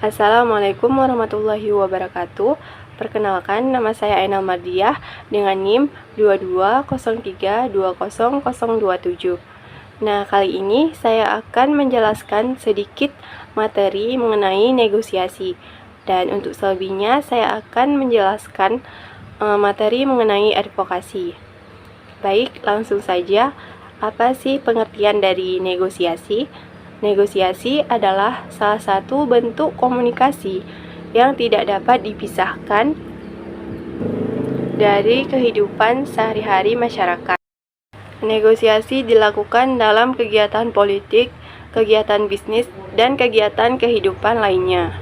Assalamualaikum warahmatullahi wabarakatuh. Perkenalkan, nama saya Ainal Mardiah dengan NIM 2203200027. Nah, kali ini saya akan menjelaskan sedikit materi mengenai negosiasi. Dan untuk selebihnya saya akan menjelaskan materi mengenai advokasi. Baik, langsung saja. Apa sih pengertian dari negosiasi? Negosiasi adalah salah satu bentuk komunikasi yang tidak dapat dipisahkan dari kehidupan sehari-hari masyarakat. Negosiasi dilakukan dalam kegiatan politik, kegiatan bisnis, dan kegiatan kehidupan lainnya.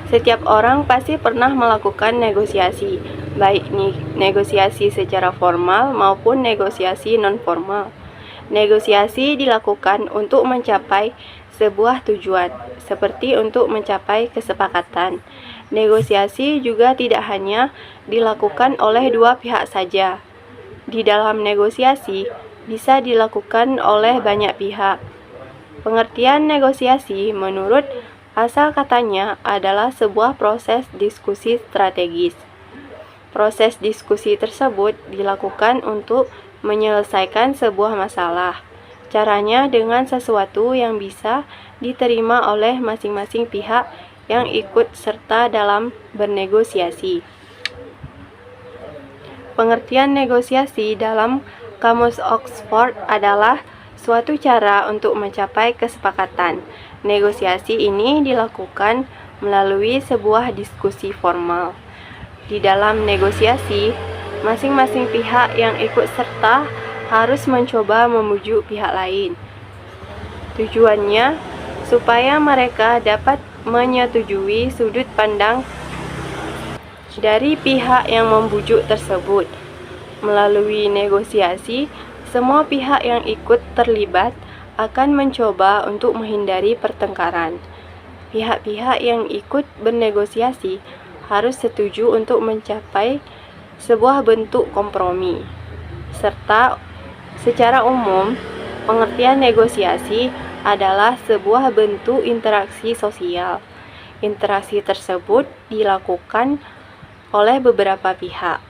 Setiap orang pasti pernah melakukan negosiasi, baik negosiasi secara formal maupun negosiasi non-formal. Negosiasi dilakukan untuk mencapai sebuah tujuan, seperti untuk mencapai kesepakatan. Negosiasi juga tidak hanya dilakukan oleh dua pihak saja. Di dalam negosiasi bisa dilakukan oleh banyak pihak. Pengertian negosiasi menurut asal katanya adalah sebuah proses diskusi strategis. Proses diskusi tersebut dilakukan untuk menyelesaikan sebuah masalah. Caranya dengan sesuatu yang bisa diterima oleh masing-masing pihak yang ikut serta dalam bernegosiasi. Pengertian negosiasi dalam Kamus Oxford adalah suatu cara untuk mencapai kesepakatan. Negosiasi ini dilakukan melalui sebuah diskusi formal. Di dalam negosiasi, masing-masing pihak yang ikut serta harus mencoba memujuk pihak lain. Tujuannya supaya mereka dapat menyetujui sudut pandang dari pihak yang membujuk tersebut. Melalui negosiasi, semua pihak yang ikut terlibat akan mencoba untuk menghindari pertengkaran. Pihak-pihak yang ikut bernegosiasi harus setuju untuk mencapai sebuah bentuk kompromi. Serta secara umum, pengertian negosiasi adalah sebuah bentuk interaksi sosial. Interaksi tersebut dilakukan oleh beberapa pihak.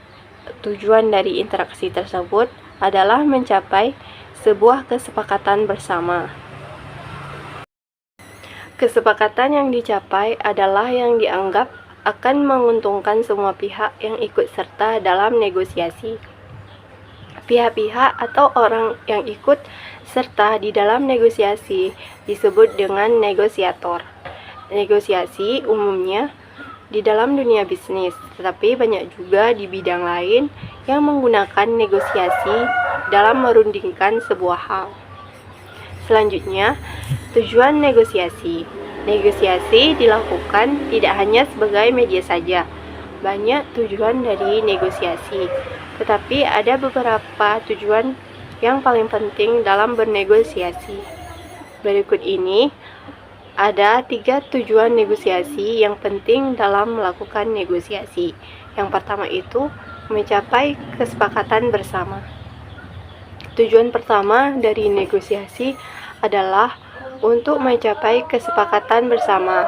Tujuan dari interaksi tersebut adalah mencapai sebuah kesepakatan bersama. Kesepakatan yang dicapai adalah yang dianggap akan menguntungkan semua pihak yang ikut serta dalam negosiasi. Pihak-pihak atau orang yang ikut serta di dalam negosiasi disebut dengan negosiator. Negosiasi umumnya di dalam dunia bisnis, tetapi banyak juga di bidang lain yang menggunakan negosiasi dalam merundingkan sebuah hal. Selanjutnya, tujuan negosiasi. Negosiasi dilakukan tidak hanya sebagai media saja. Banyak tujuan dari negosiasi, tetapi ada beberapa tujuan yang paling penting dalam bernegosiasi. Berikut ini ada 3 tujuan negosiasi yang penting dalam melakukan negosiasi. Yang pertama itu mencapai kesepakatan bersama. Tujuan pertama dari negosiasi adalah untuk mencapai kesepakatan bersama.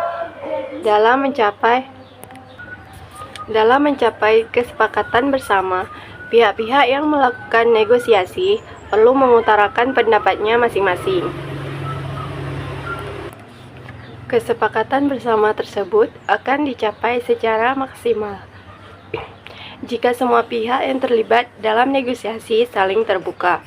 Dalam mencapai kesepakatan bersama, pihak-pihak yang melakukan negosiasi perlu mengutarakan pendapatnya masing-masing. Kesepakatan bersama tersebut akan dicapai secara maksimal jika semua pihak yang terlibat dalam negosiasi saling terbuka.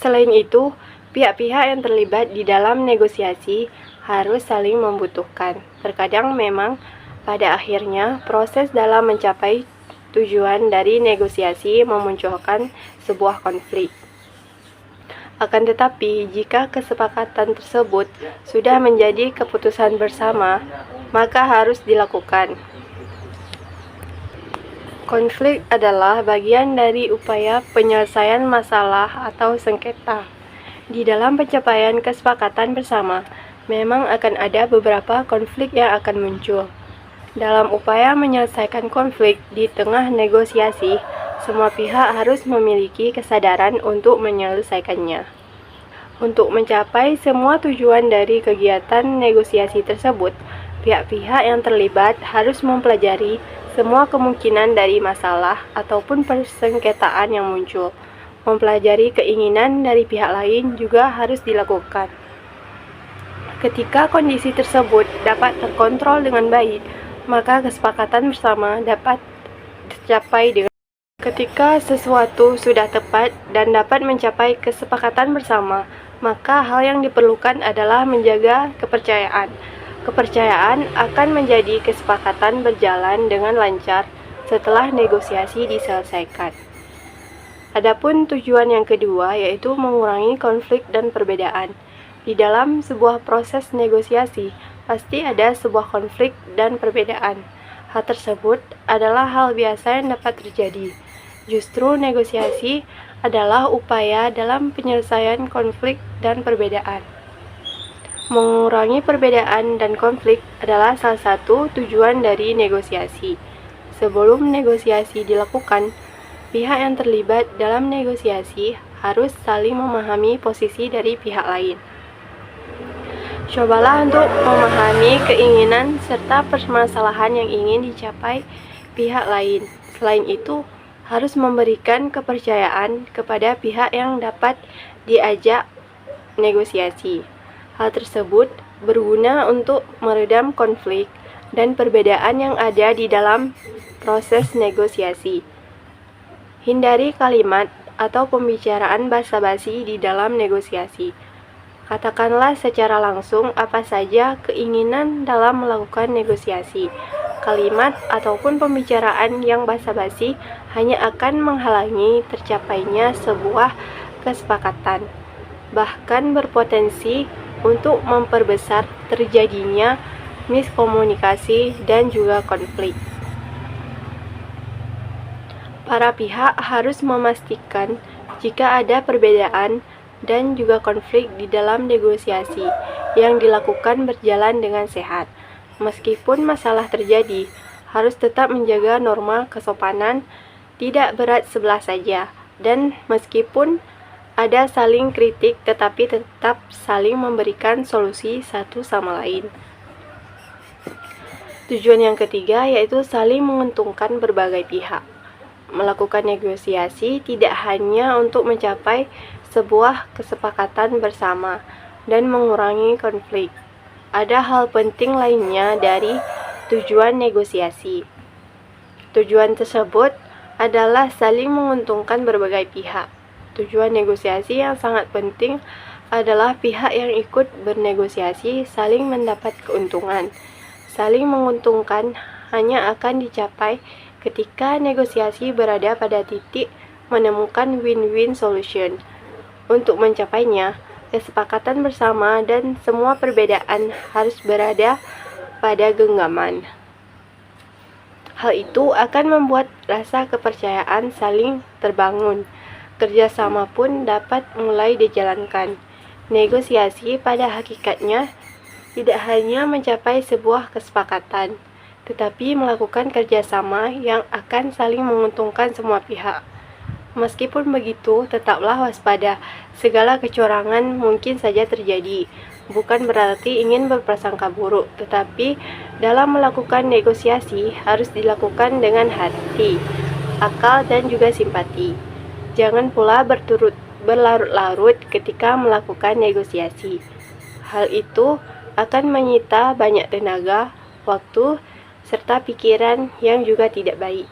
Selain itu, pihak-pihak yang terlibat di dalam negosiasi harus saling membutuhkan. Terkadang memang pada akhirnya proses dalam mencapai tujuan dari negosiasi memunculkan sebuah konflik. Akan tetapi, jika kesepakatan tersebut sudah menjadi keputusan bersama, maka harus dilakukan. Konflik adalah bagian dari upaya penyelesaian masalah atau sengketa. Di dalam pencapaian kesepakatan bersama, memang akan ada beberapa konflik yang akan muncul. Dalam upaya menyelesaikan konflik di tengah negosiasi, semua pihak harus memiliki kesadaran untuk menyelesaikannya. Untuk mencapai semua tujuan dari kegiatan negosiasi tersebut, pihak-pihak yang terlibat harus mempelajari semua kemungkinan dari masalah ataupun persengketaan yang muncul. Mempelajari keinginan dari pihak lain juga harus dilakukan. Ketika kondisi tersebut dapat terkontrol dengan baik, maka kesepakatan bersama dapat tercapai dengan ketika sesuatu sudah tepat dan dapat mencapai kesepakatan bersama, maka hal yang diperlukan adalah menjaga kepercayaan. Kepercayaan akan menjadi kesepakatan berjalan dengan lancar setelah negosiasi diselesaikan. Adapun tujuan yang kedua yaitu mengurangi konflik dan perbedaan. Di dalam sebuah proses negosiasi, pasti ada sebuah konflik dan perbedaan. Hal tersebut adalah hal biasa yang dapat terjadi. Justru negosiasi adalah upaya dalam penyelesaian konflik dan perbedaan. Mengurangi perbedaan dan konflik adalah salah satu tujuan dari negosiasi. Sebelum negosiasi dilakukan, pihak yang terlibat dalam negosiasi harus saling memahami posisi dari pihak lain. Cobalah untuk memahami keinginan serta permasalahan yang ingin dicapai pihak lain. Selain itu, harus memberikan kepercayaan kepada pihak yang dapat diajak negosiasi. Hal tersebut berguna untuk meredam konflik dan perbedaan yang ada di dalam proses negosiasi. Hindari kalimat atau pembicaraan basa-basi di dalam negosiasi. Katakanlah secara langsung apa saja keinginan dalam melakukan negosiasi. Kalimat ataupun pembicaraan yang basa-basi hanya akan menghalangi tercapainya sebuah kesepakatan, bahkan berpotensi untuk memperbesar terjadinya miskomunikasi dan juga konflik. Para pihak harus memastikan jika ada perbedaan dan juga konflik di dalam negosiasi yang dilakukan berjalan dengan sehat. Meskipun masalah terjadi, harus tetap menjaga norma kesopanan, tidak berat sebelah saja, dan meskipun ada saling kritik, tetapi tetap saling memberikan solusi satu sama lain. Tujuan yang ketiga yaitu saling menguntungkan berbagai pihak. Melakukan negosiasi tidak hanya untuk mencapai sebuah kesepakatan bersama dan mengurangi konflik. Ada hal penting lainnya dari tujuan negosiasi. Tujuan tersebut adalah saling menguntungkan berbagai pihak. Tujuan negosiasi yang sangat penting adalah pihak yang ikut bernegosiasi saling mendapat keuntungan. Saling menguntungkan hanya akan dicapai ketika negosiasi berada pada titik menemukan win-win solution. Untuk mencapainya, kesepakatan bersama dan semua perbedaan harus berada pada genggaman. Hal itu akan membuat rasa kepercayaan saling terbangun. Kerjasama pun dapat mulai dijalankan. Negosiasi pada hakikatnya tidak hanya mencapai sebuah kesepakatan, tetapi melakukan kerjasama yang akan saling menguntungkan semua pihak. Meskipun begitu, tetaplah waspada. Segala kecurangan mungkin saja terjadi. Bukan berarti ingin berprasangka buruk, tetapi dalam melakukan negosiasi harus dilakukan dengan hati, akal, dan juga simpati. Jangan pula berlarut-larut ketika melakukan negosiasi. Hal itu akan menyita banyak tenaga, waktu, serta pikiran yang juga tidak baik.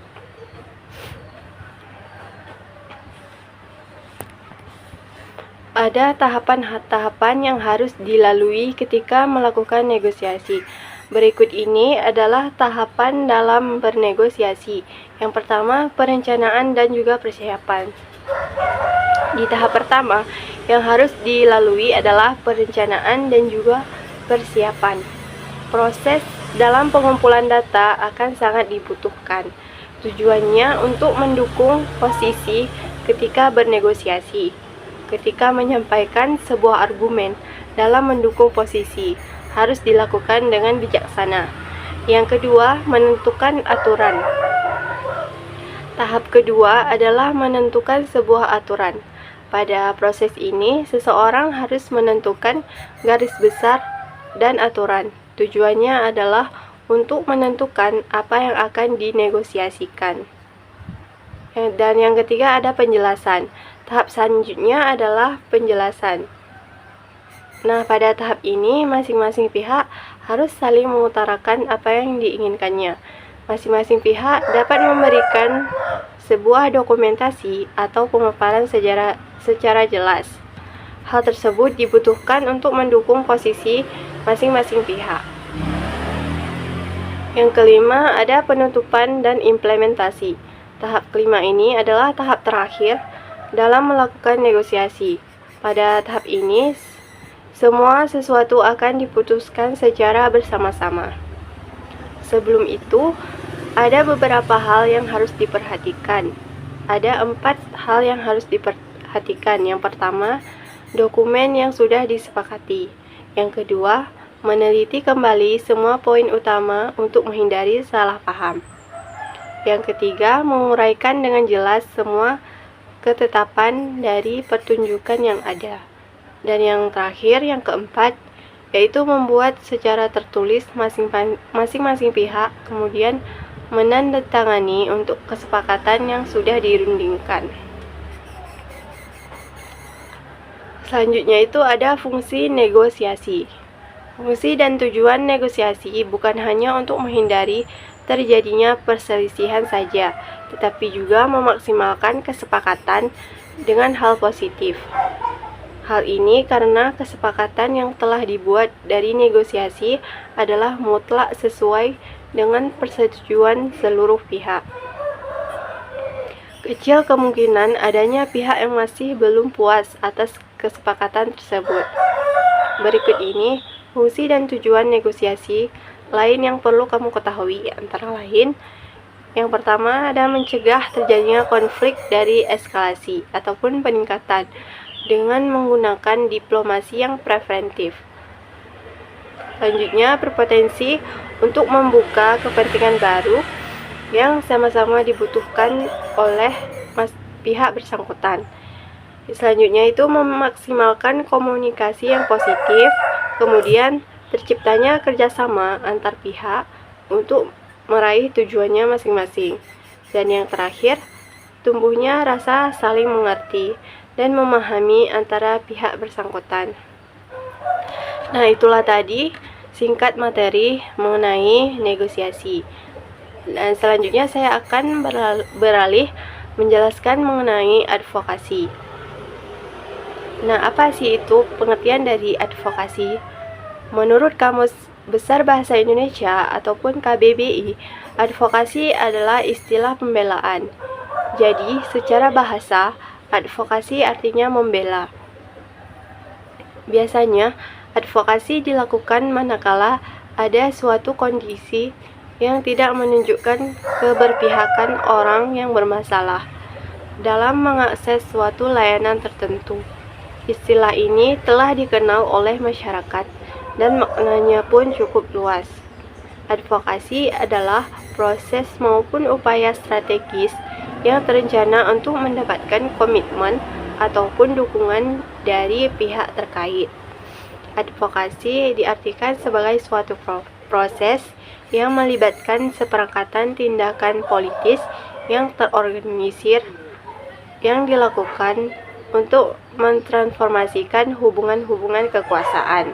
Ada tahapan-tahapan yang harus dilalui ketika melakukan negosiasi. Berikut ini adalah tahapan dalam bernegosiasi. Yang pertama, perencanaan dan juga persiapan. Di tahap pertama, yang harus dilalui adalah perencanaan dan juga persiapan. Proses dalam pengumpulan data akan sangat dibutuhkan. Tujuannya untuk mendukung posisi ketika bernegosiasi. Ketika menyampaikan sebuah argumen dalam mendukung posisi, harus dilakukan dengan bijaksana. Yang kedua, menentukan aturan. Tahap kedua adalah menentukan sebuah aturan. Pada proses ini, seseorang harus menentukan garis besar dan aturan. Tujuannya adalah untuk menentukan apa yang akan dinegosiasikan. Dan yang ketiga ada penjelasan. Tahap selanjutnya adalah penjelasan. Nah, pada tahap ini masing-masing pihak harus saling mengutarakan apa yang diinginkannya. Masing-masing pihak dapat memberikan sebuah dokumentasi atau pemaparan secara jelas. Hal tersebut dibutuhkan untuk mendukung posisi masing-masing pihak. Yang kelima, ada penutupan dan implementasi. Tahap kelima ini adalah tahap terakhir dalam melakukan negosiasi. Pada tahap ini, semua sesuatu akan diputuskan secara bersama-sama. Sebelum itu, ada beberapa hal yang harus diperhatikan. Ada 4 hal yang harus diperhatikan. Yang pertama, dokumen yang sudah disepakati. Yang kedua, meneliti kembali semua poin utama untuk menghindari salah paham. Yang ketiga, menguraikan dengan jelas semua ketetapan dari pertunjukan yang ada. Dan yang terakhir, yang keempat, yaitu membuat secara tertulis masing-masing pihak, kemudian menandatangani untuk kesepakatan yang sudah dirundingkan. Selanjutnya itu ada fungsi negosiasi. Fungsi dan tujuan negosiasi bukan hanya untuk menghindari terjadinya perselisihan saja, tetapi juga memaksimalkan kesepakatan dengan hal positif. Hal ini karena kesepakatan yang telah dibuat dari negosiasi adalah mutlak sesuai dengan persetujuan seluruh pihak. Kecil kemungkinan adanya pihak yang masih belum puas atas kesepakatan tersebut. Berikut ini fungsi dan tujuan negosiasi lain yang perlu kamu ketahui, antara lain, yang pertama ada mencegah terjadinya konflik dari eskalasi ataupun peningkatan dengan menggunakan diplomasi yang preventif. Selanjutnya, berpotensi untuk membuka kepentingan baru yang sama-sama dibutuhkan oleh pihak bersangkutan. Selanjutnya itu memaksimalkan komunikasi yang positif, kemudian terciptanya kerjasama antar pihak untuk meraih tujuannya masing-masing. Dan yang terakhir, tumbuhnya rasa saling mengerti dan memahami antara pihak bersangkutan. Nah, itulah tadi singkat materi mengenai negosiasi. Dan selanjutnya saya akan beralih menjelaskan mengenai advokasi. Nah, apa sih itu pengertian dari advokasi? Menurut Kamus Besar Bahasa Indonesia ataupun KBBI, advokasi adalah istilah pembelaan. Jadi, secara bahasa, advokasi artinya membela. Biasanya, advokasi dilakukan manakala ada suatu kondisi yang tidak menunjukkan keberpihakan orang yang bermasalah dalam mengakses suatu layanan tertentu. Istilah ini telah dikenal oleh masyarakat dan maknanya pun cukup luas. Advokasi adalah proses maupun upaya strategis yang terencana untuk mendapatkan komitmen ataupun dukungan dari pihak terkait. Advokasi diartikan sebagai suatu proses yang melibatkan seperangkatan tindakan politis yang terorganisir yang dilakukan untuk mentransformasikan hubungan-hubungan kekuasaan.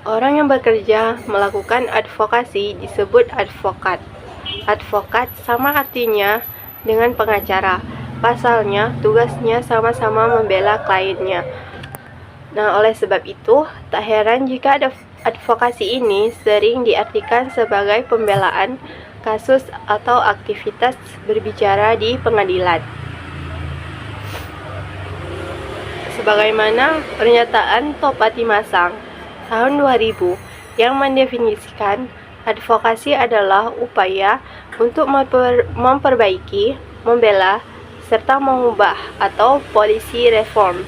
Orang yang bekerja melakukan advokasi disebut advokat. Advokat sama artinya dengan pengacara. Pasalnya, tugasnya sama-sama membela kliennya. Nah, oleh sebab itu, tak heran jika advokasi ini sering diartikan sebagai pembelaan kasus atau aktivitas berbicara di pengadilan. Sebagaimana pernyataan Topati Masang tahun 2000 yang mendefinisikan advokasi adalah upaya untuk memperbaiki, membela, serta mengubah atau policy reform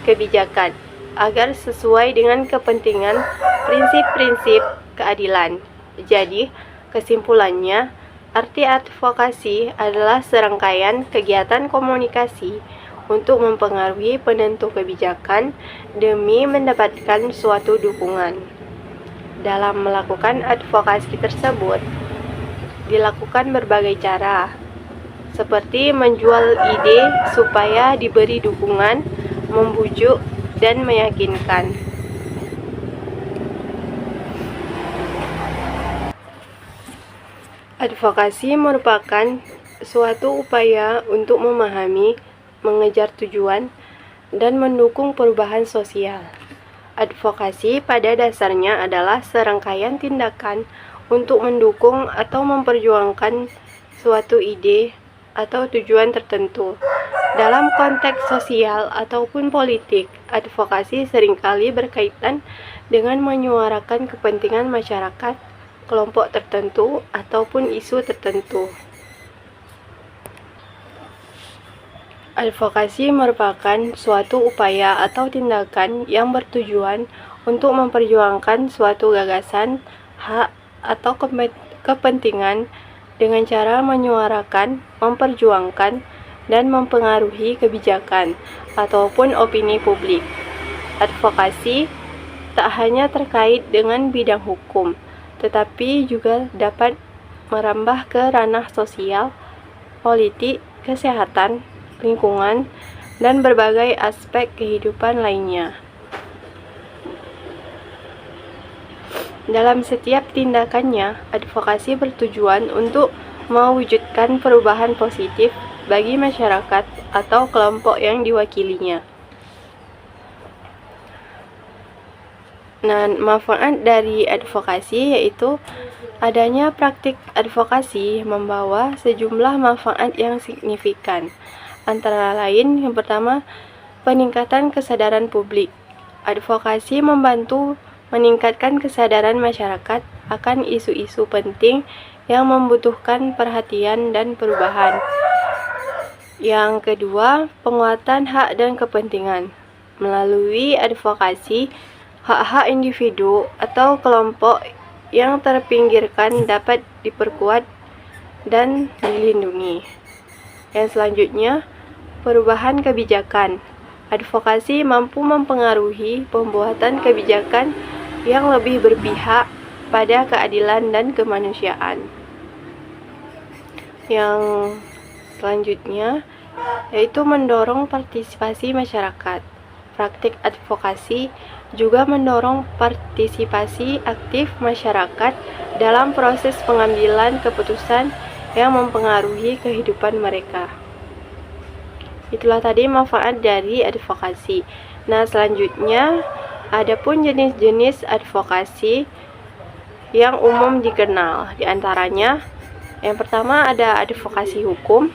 kebijakan agar sesuai dengan kepentingan prinsip-prinsip keadilan. Jadi, kesimpulannya, Arti advokasi adalah serangkaian kegiatan komunikasi untuk mempengaruhi penentu kebijakan demi mendapatkan suatu dukungan. Dalam melakukan advokasi tersebut, dilakukan berbagai cara, seperti menjual ide supaya diberi dukungan, membujuk, dan meyakinkan. Advokasi merupakan suatu upaya untuk memahami, mengejar tujuan, dan mendukung perubahan sosial. Advokasi pada dasarnya adalah serangkaian tindakan untuk mendukung atau memperjuangkan suatu ide atau tujuan tertentu. Dalam konteks sosial ataupun politik, advokasi seringkali berkaitan dengan menyuarakan kepentingan masyarakat, kelompok tertentu, ataupun isu tertentu. Advokasi merupakan suatu upaya atau tindakan yang bertujuan untuk memperjuangkan suatu gagasan, hak, atau kepentingan dengan cara menyuarakan, memperjuangkan, dan mempengaruhi kebijakan ataupun opini publik. Advokasi tak hanya terkait dengan bidang hukum, tetapi juga dapat merambah ke ranah sosial, politik, kesehatan, lingkungan, dan berbagai aspek kehidupan lainnya. Dalam setiap tindakannya, advokasi bertujuan untuk mewujudkan perubahan positif bagi masyarakat atau kelompok yang diwakilinya. Nah, manfaat dari advokasi yaitu adanya praktik advokasi membawa sejumlah manfaat yang signifikan. Antara lain, yang pertama, peningkatan kesadaran publik. Advokasi membantu meningkatkan kesadaran masyarakat akan isu-isu penting yang membutuhkan perhatian dan perubahan. Yang kedua, penguatan hak dan kepentingan. Melalui advokasi, hak-hak individu atau kelompok yang terpinggirkan dapat diperkuat dan dilindungi. Yang selanjutnya, perubahan kebijakan. Advokasi mampu mempengaruhi pembuatan kebijakan yang lebih berpihak pada keadilan dan kemanusiaan. Yang selanjutnya yaitu mendorong partisipasi masyarakat. Praktik advokasi juga mendorong partisipasi aktif masyarakat dalam proses pengambilan keputusan yang mempengaruhi kehidupan mereka. Itulah tadi manfaat dari advokasi. Nah, selanjutnya adapun jenis-jenis advokasi yang umum dikenal. Di antaranya, yang pertama ada advokasi hukum,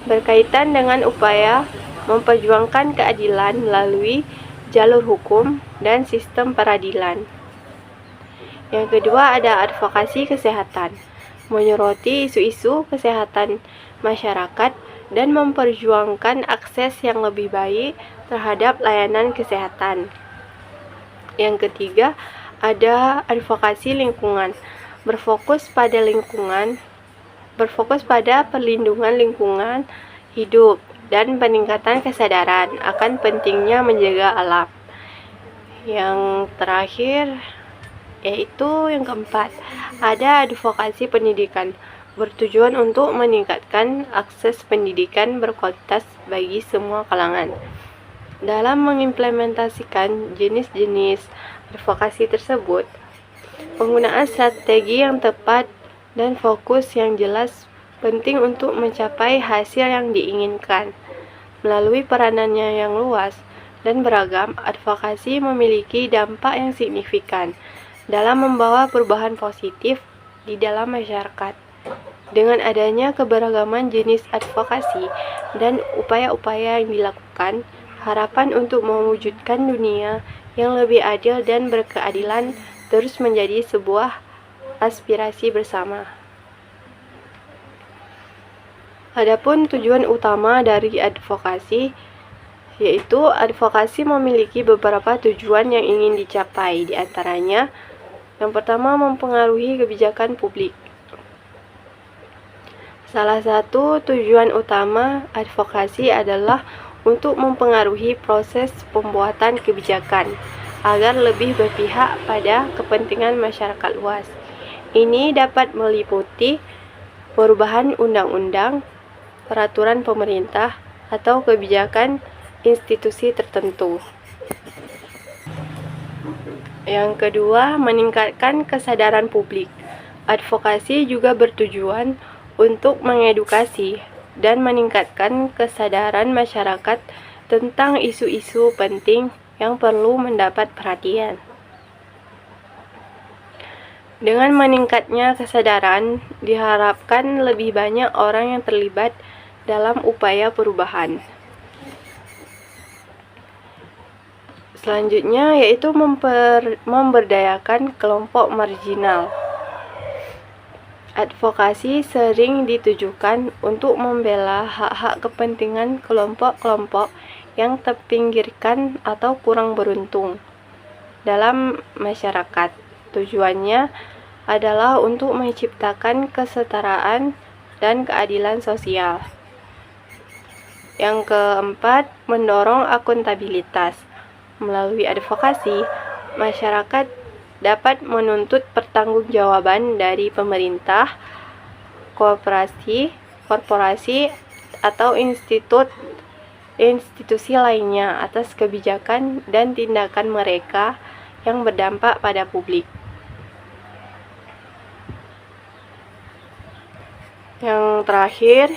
berkaitan dengan upaya memperjuangkan keadilan melalui jalur hukum dan sistem peradilan. Yang kedua ada advokasi kesehatan, menyoroti isu-isu kesehatan masyarakat dan memperjuangkan akses yang lebih baik terhadap layanan kesehatan. Yang ketiga, ada advokasi lingkungan, berfokus pada perlindungan lingkungan hidup dan peningkatan kesadaran akan pentingnya menjaga alam. Yang terakhir, yaitu yang keempat, ada advokasi pendidikan, bertujuan untuk meningkatkan akses pendidikan berkualitas bagi semua kalangan. Dalam mengimplementasikan jenis-jenis advokasi tersebut, penggunaan strategi yang tepat dan fokus yang jelas penting untuk mencapai hasil yang diinginkan. Melalui peranannya yang luas dan beragam, advokasi memiliki dampak yang signifikan dalam membawa perubahan positif di dalam masyarakat. Dengan adanya keberagaman jenis advokasi dan upaya-upaya yang dilakukan, harapan untuk mewujudkan dunia yang lebih adil dan berkeadilan terus menjadi sebuah aspirasi bersama. Adapun tujuan utama dari advokasi, yaitu advokasi memiliki beberapa tujuan yang ingin dicapai. Di antaranya, yang pertama, mempengaruhi kebijakan publik. Salah satu tujuan utama advokasi adalah untuk mempengaruhi proses pembuatan kebijakan agar lebih berpihak pada kepentingan masyarakat luas. Ini dapat meliputi perubahan undang-undang, peraturan pemerintah, atau kebijakan institusi tertentu. Yang kedua, meningkatkan kesadaran publik. Advokasi juga bertujuan untuk mengedukasi dan meningkatkan kesadaran masyarakat tentang isu-isu penting yang perlu mendapat perhatian. Dengan meningkatnya kesadaran, diharapkan lebih banyak orang yang terlibat dalam upaya perubahan. Selanjutnya yaitu memberdayakan kelompok marginal. Advokasi sering ditujukan untuk membela hak-hak kepentingan kelompok-kelompok yang terpinggirkan atau kurang beruntung dalam masyarakat. Tujuannya adalah untuk menciptakan kesetaraan dan keadilan sosial. Yang keempat, mendorong akuntabilitas. Melalui advokasi, masyarakat dapat menuntut pertanggungjawaban dari pemerintah, korporasi, atau institusi lainnya atas kebijakan dan tindakan mereka yang berdampak pada publik. Yang terakhir,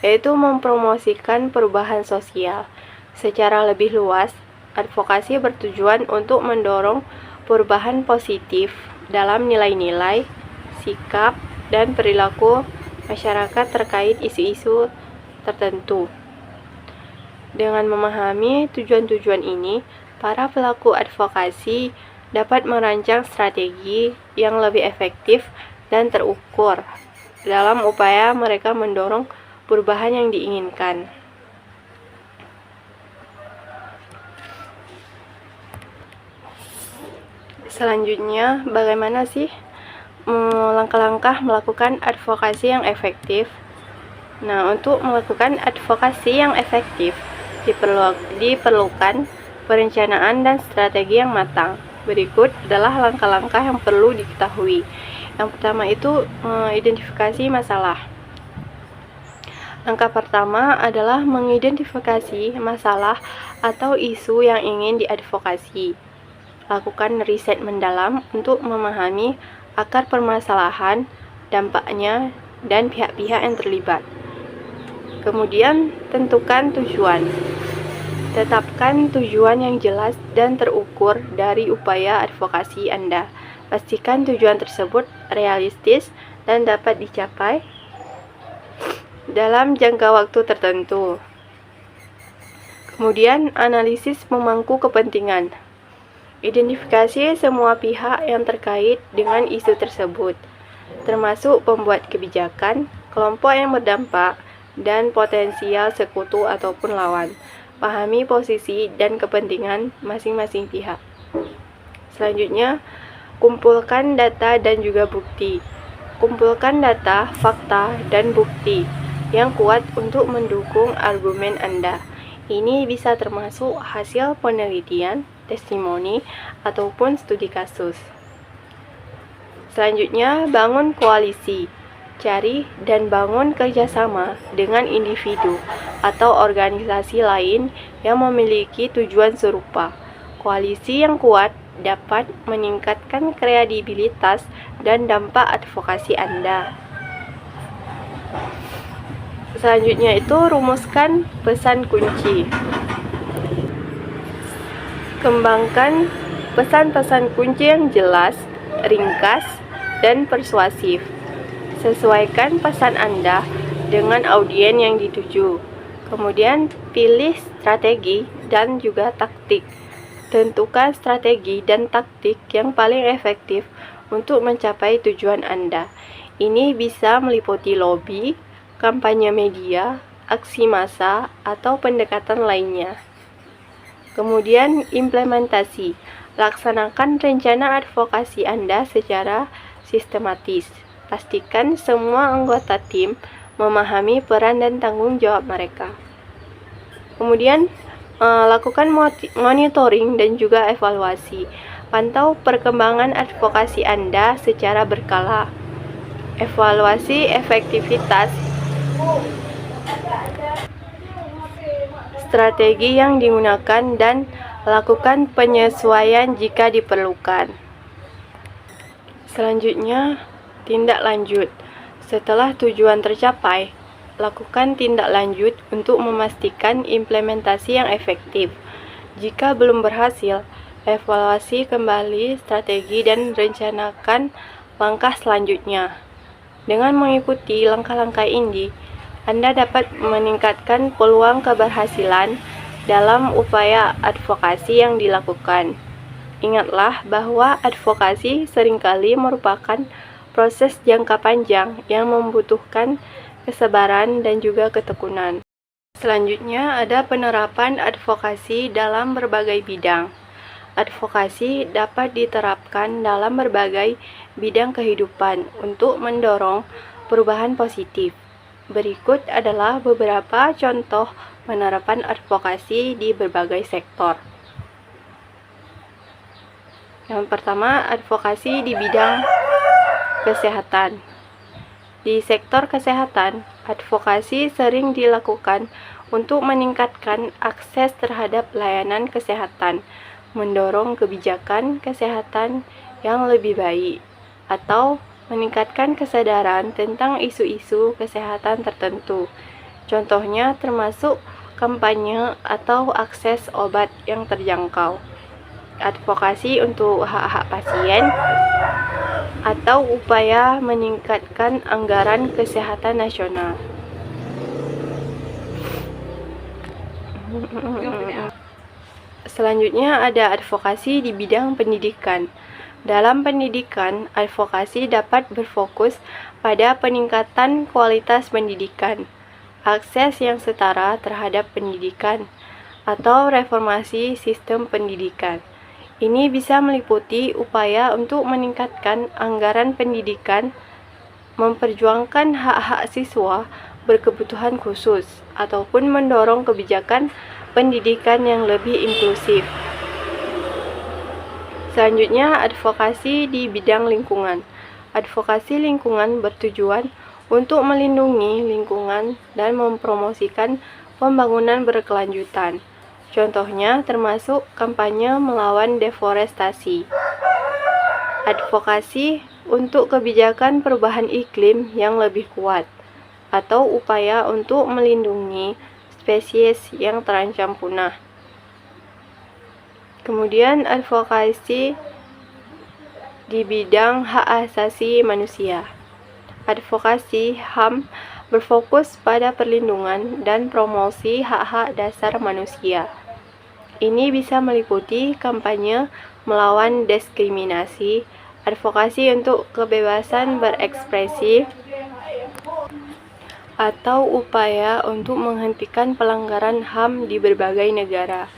yaitu mempromosikan perubahan sosial. Secara lebih luas, advokasi bertujuan untuk mendorong perubahan positif dalam nilai-nilai, sikap, dan perilaku masyarakat terkait isu-isu tertentu. Dengan memahami tujuan-tujuan ini, para pelaku advokasi dapat merancang strategi yang lebih efektif dan terukur dalam upaya mereka mendorong perubahan yang diinginkan. Selanjutnya, bagaimana sih langkah-langkah melakukan advokasi yang efektif? Nah, untuk melakukan advokasi yang efektif, diperlukan perencanaan dan strategi yang matang. Berikut adalah langkah-langkah yang perlu diketahui. Yang pertama itu identifikasi masalah. Langkah pertama adalah mengidentifikasi masalah atau isu yang ingin diadvokasi. Lakukan riset mendalam untuk memahami akar permasalahan, dampaknya, dan pihak-pihak yang terlibat. Kemudian, tentukan tujuan. Tetapkan tujuan yang jelas dan terukur dari upaya advokasi Anda. Pastikan tujuan tersebut realistis dan dapat dicapai dalam jangka waktu tertentu. Kemudian, analisis pemangku kepentingan. Identifikasi semua pihak yang terkait dengan isu tersebut, termasuk pembuat kebijakan, kelompok yang berdampak, dan potensial sekutu ataupun lawan. Pahami posisi dan kepentingan masing-masing pihak. Selanjutnya, kumpulkan data dan juga bukti. Kumpulkan data, fakta, dan bukti yang kuat untuk mendukung argumen Anda. Ini bisa termasuk hasil penelitian, testimoni, ataupun studi kasus. Selanjutnya, bangun koalisi. Cari dan bangun kerjasama dengan individu atau organisasi lain yang memiliki tujuan serupa. Koalisi yang kuat dapat meningkatkan kredibilitas dan dampak advokasi Anda. Selanjutnya itu rumuskan pesan kunci. Kembangkan pesan-pesan kunci yang jelas, ringkas, dan persuasif. Sesuaikan pesan Anda dengan audien yang dituju. Kemudian pilih strategi dan juga taktik. Tentukan strategi dan taktik yang paling efektif untuk mencapai tujuan Anda. Ini bisa meliputi lobby, kampanye media, aksi massa, atau pendekatan lainnya. Kemudian implementasi. Laksanakan rencana advokasi Anda secara sistematis. Pastikan semua anggota tim memahami peran dan tanggung jawab mereka. Kemudian, lakukan monitoring dan juga evaluasi. Pantau perkembangan advokasi Anda secara berkala. Evaluasi efektivitas strategi yang digunakan dan lakukan penyesuaian jika diperlukan. Selanjutnya, tindak lanjut. Setelah tujuan tercapai, lakukan tindak lanjut untuk memastikan implementasi yang efektif. Jika belum berhasil, evaluasi kembali strategi dan rencanakan langkah selanjutnya. Dengan mengikuti langkah-langkah ini, Anda dapat meningkatkan peluang keberhasilan dalam upaya advokasi yang dilakukan. Ingatlah bahwa advokasi seringkali merupakan proses jangka panjang yang membutuhkan kesabaran dan juga ketekunan. Selanjutnya ada penerapan advokasi dalam berbagai bidang. Advokasi dapat diterapkan dalam berbagai bidang kehidupan untuk mendorong perubahan positif. Berikut adalah beberapa contoh penerapan advokasi di berbagai sektor. Yang pertama, advokasi di bidang kesehatan. Di sektor kesehatan, advokasi sering dilakukan untuk meningkatkan akses terhadap layanan kesehatan, mendorong kebijakan kesehatan yang lebih baik, atau meningkatkan kesadaran tentang isu-isu kesehatan tertentu. Contohnya termasuk kampanye atau akses obat yang terjangkau, advokasi untuk hak-hak pasien, atau upaya meningkatkan anggaran kesehatan nasional. Selanjutnya ada advokasi di bidang pendidikan. Dalam pendidikan, advokasi dapat berfokus pada peningkatan kualitas pendidikan, akses yang setara terhadap pendidikan, atau reformasi sistem pendidikan. Ini bisa meliputi upaya untuk meningkatkan anggaran pendidikan, memperjuangkan hak-hak siswa berkebutuhan khusus, ataupun mendorong kebijakan pendidikan yang lebih inklusif. Selanjutnya, advokasi di bidang lingkungan. Advokasi lingkungan bertujuan untuk melindungi lingkungan dan mempromosikan pembangunan berkelanjutan. Contohnya termasuk kampanye melawan deforestasi. Advokasi untuk kebijakan perubahan iklim yang lebih kuat, atau upaya untuk melindungi spesies yang terancam punah. Kemudian advokasi di bidang hak asasi manusia. Advokasi HAM berfokus pada perlindungan dan promosi hak-hak dasar manusia. Ini bisa meliputi kampanye melawan diskriminasi, advokasi untuk kebebasan berekspresi, atau upaya untuk menghentikan pelanggaran HAM di berbagai negara.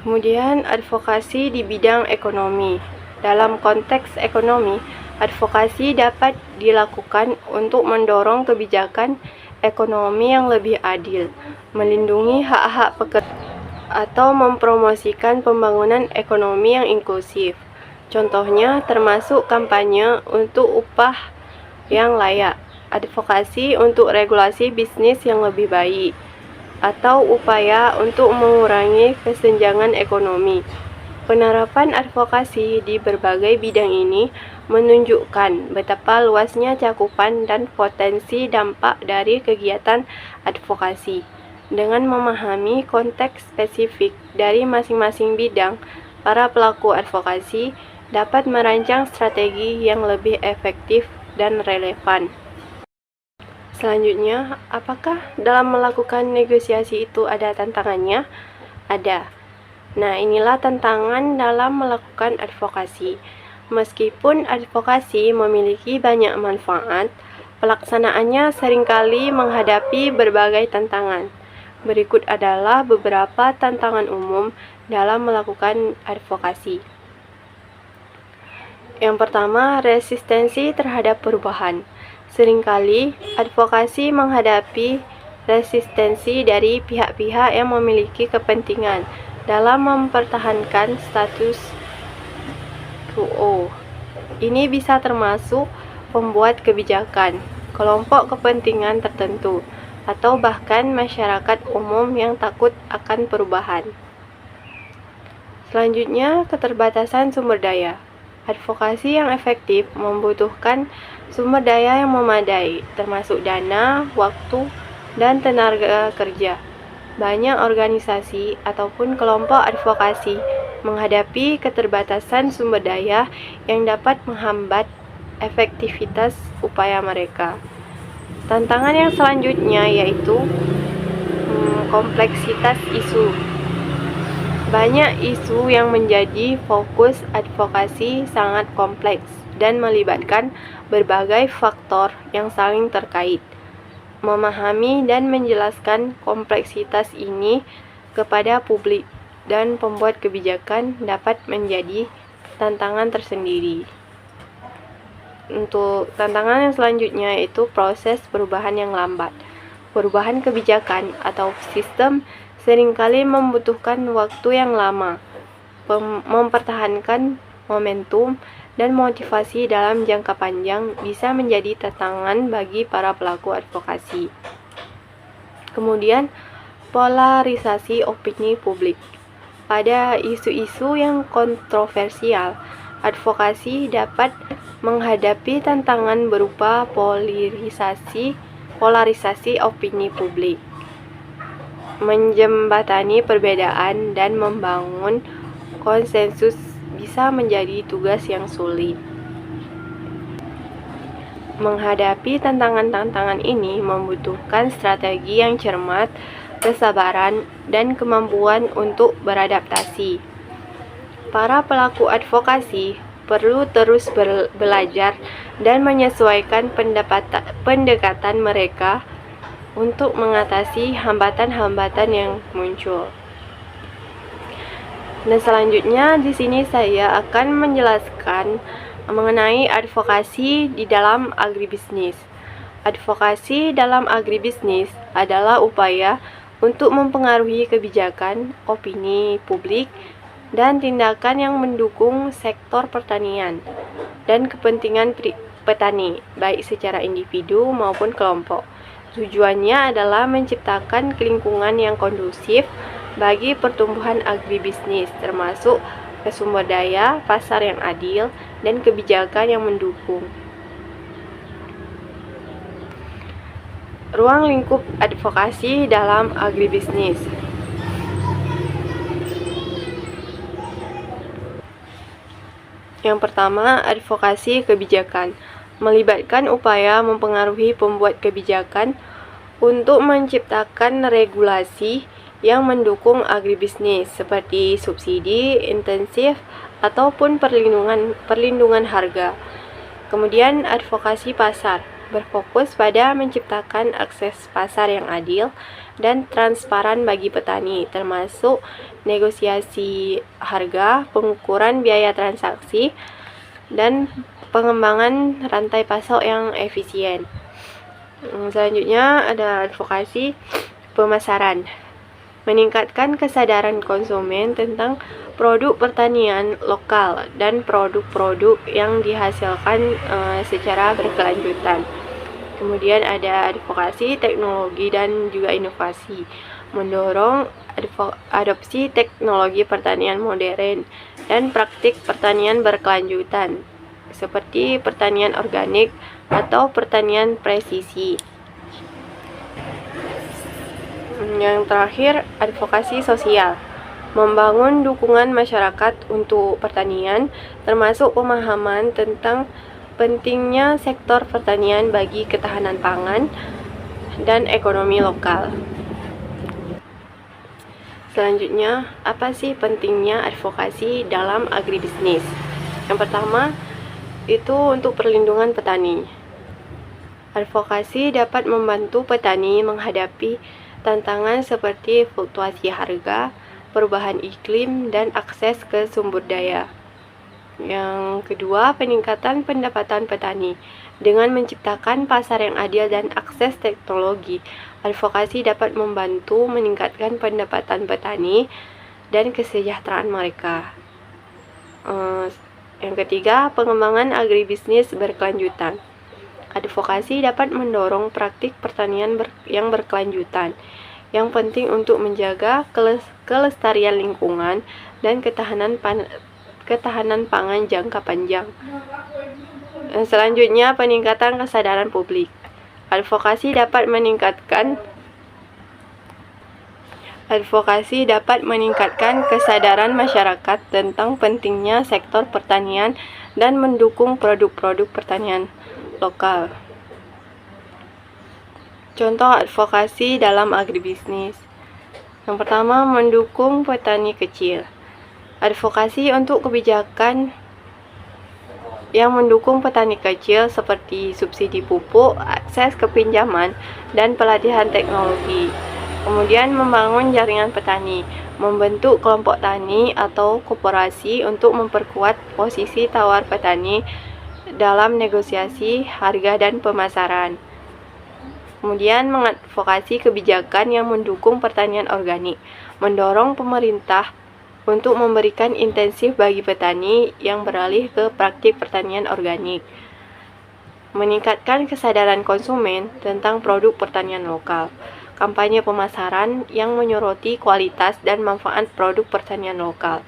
Kemudian, advokasi di bidang ekonomi. Dalam konteks ekonomi, advokasi dapat dilakukan untuk mendorong kebijakan ekonomi yang lebih adil, melindungi hak-hak pekerja, atau mempromosikan pembangunan ekonomi yang inklusif. Contohnya termasuk kampanye untuk upah yang layak, advokasi untuk regulasi bisnis yang lebih baik, atau upaya untuk mengurangi kesenjangan ekonomi. Penerapan advokasi di berbagai bidang ini menunjukkan betapa luasnya cakupan dan potensi dampak dari kegiatan advokasi. Dengan memahami konteks spesifik dari masing-masing bidang, para pelaku advokasi dapat merancang strategi yang lebih efektif dan relevan. Selanjutnya, apakah dalam melakukan negosiasi itu ada tantangannya? Ada. Nah, inilah tantangan dalam melakukan advokasi. Meskipun advokasi memiliki banyak manfaat, pelaksanaannya seringkali menghadapi berbagai tantangan. Berikut adalah beberapa tantangan umum dalam melakukan advokasi. Yang pertama, resistensi terhadap perubahan. Seringkali, advokasi menghadapi resistensi dari pihak-pihak yang memiliki kepentingan dalam mempertahankan status quo. Ini bisa termasuk pembuat kebijakan, kelompok kepentingan tertentu, atau bahkan masyarakat umum yang takut akan perubahan. Selanjutnya, keterbatasan sumber daya. Advokasi yang efektif membutuhkan sumber daya yang memadai, termasuk dana, waktu, dan tenaga kerja. Banyak organisasi ataupun kelompok advokasi menghadapi keterbatasan sumber daya yang dapat menghambat efektivitas upaya mereka. Tantangan yang selanjutnya yaitu kompleksitas isu. Banyak isu yang menjadi fokus advokasi sangat kompleks dan melibatkan berbagai faktor yang saling terkait. Memahami dan menjelaskan kompleksitas ini kepada publik dan pembuat kebijakan dapat menjadi tantangan tersendiri. Untuk tantangan yang selanjutnya yaitu proses perubahan yang lambat. Perubahan kebijakan atau sistem seringkali membutuhkan waktu yang lama. Mempertahankan momentum dan motivasi dalam jangka panjang bisa menjadi tantangan bagi para pelaku advokasi. Kemudian, polarisasi opini publik. Pada isu-isu yang kontroversial, advokasi dapat menghadapi tantangan berupa polarisasi opini publik, menjembatani perbedaan dan membangun konsensus bisa menjadi tugas yang sulit. Menghadapi tantangan-tantangan ini membutuhkan strategi yang cermat, kesabaran, dan kemampuan untuk beradaptasi. Para pelaku advokasi perlu terus belajar dan menyesuaikan pendekatan mereka untuk mengatasi hambatan-hambatan yang muncul. Dan selanjutnya di sini saya akan menjelaskan mengenai advokasi di dalam agribisnis. Advokasi dalam agribisnis adalah upaya untuk mempengaruhi kebijakan, opini publik, dan tindakan yang mendukung sektor pertanian dan kepentingan petani, baik secara individu maupun kelompok. Tujuannya adalah menciptakan lingkungan yang kondusif bagi pertumbuhan agribisnis, termasuk sumber daya, pasar yang adil, dan kebijakan yang mendukung. Ruang lingkup advokasi dalam agribisnis. Yang pertama, advokasi kebijakan melibatkan upaya mempengaruhi pembuat kebijakan untuk menciptakan regulasi yang mendukung agribisnis seperti subsidi intensif ataupun perlindungan harga. Kemudian advokasi pasar berfokus pada menciptakan akses pasar yang adil dan transparan bagi petani, termasuk negosiasi harga, pengukuran biaya transaksi, dan pengembangan rantai pasok yang efisien. Selanjutnya ada advokasi pemasaran, meningkatkan kesadaran konsumen tentang produk pertanian lokal dan produk-produk yang dihasilkan secara berkelanjutan. Kemudian ada advokasi teknologi dan juga inovasi, mendorong adopsi teknologi pertanian modern dan praktik pertanian berkelanjutan seperti pertanian organik atau pertanian presisi. Yang terakhir, advokasi sosial, membangun dukungan masyarakat untuk pertanian, termasuk pemahaman tentang pentingnya sektor pertanian bagi ketahanan pangan dan ekonomi lokal. Selanjutnya, apa sih pentingnya advokasi dalam agribisnis? Yang pertama, itu untuk perlindungan petani. Advokasi dapat membantu petani menghadapi tantangan seperti fluktuasi harga, perubahan iklim, dan akses ke sumber daya. Yang kedua, peningkatan pendapatan petani. Dengan menciptakan pasar yang adil dan akses teknologi, advokasi dapat membantu meningkatkan pendapatan petani dan kesejahteraan mereka. Yang ketiga, pengembangan agribisnis berkelanjutan. Advokasi dapat mendorong praktik pertanian yang berkelanjutan, yang penting untuk menjaga kelestarian lingkungan dan ketahanan pangan jangka panjang. Selanjutnya, peningkatan kesadaran publik. Advokasi dapat meningkatkan kesadaran masyarakat tentang pentingnya sektor pertanian dan mendukung produk-produk pertanian lokal. Contoh advokasi dalam agribisnis. Yang pertama, mendukung petani kecil. Advokasi untuk kebijakan yang mendukung petani kecil seperti subsidi pupuk, akses ke pinjaman, dan pelatihan teknologi. Kemudian membangun jaringan petani, membentuk kelompok tani atau koperasi untuk memperkuat posisi tawar petani dalam negosiasi harga dan pemasaran. Kemudian mengadvokasi kebijakan yang mendukung pertanian organik, mendorong pemerintah untuk memberikan insentif bagi petani yang beralih ke praktik pertanian organik. Meningkatkan kesadaran konsumen tentang produk pertanian lokal. Kampanye pemasaran yang menyoroti kualitas dan manfaat produk pertanian lokal.